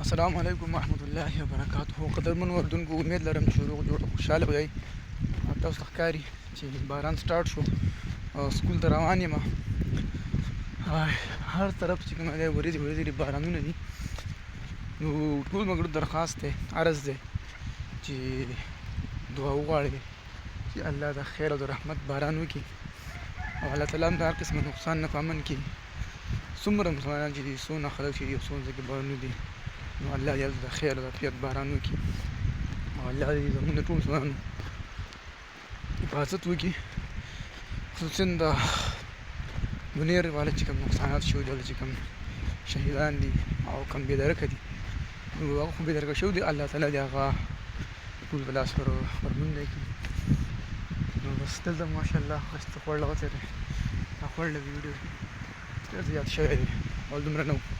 السلام علیکم ورحمۃ اللہ وبرکاتہ. قدرمن اردوونکو امید لرم چې روغ جوړ خوشحاله به یئ. تاسو ته ښکاري چې باران سټارټ شو او سکول ته روان یم. هر طرف چې کومه دی ورېځې ورېځې بارانونه دي. نو ټول ملګرو درخواست دی، عرض دی چې دعا وغواړئ چې الله د خیر او د رحمت باران وکړي او الله تعالی هم د هر قسمه نقصان نه په امن کړي. څومره مسلمانان چې دي، څونه خلک چې دي، څو ځکه بارانونه دي، نو الله دې د خیر او د عافیت باران وکړي او الله دې زموږ د ټول مسلمانانو حفاظت وکړي، خصوصا د دنیا والا چې کوم نقصانات شوي دي، چې کوم شهیدان دي او کوم بېدرکه دي، نو هغه خو بېدرکه شوي دي، الله تعالی دې هغه ټول په لاس ورمنډه کړي. نو بس دلته ماشاءالله ښایسته خوړ راوتلی دی. دا خوړ له ویډیو ډېر زیات شوی دی او دومره نه و.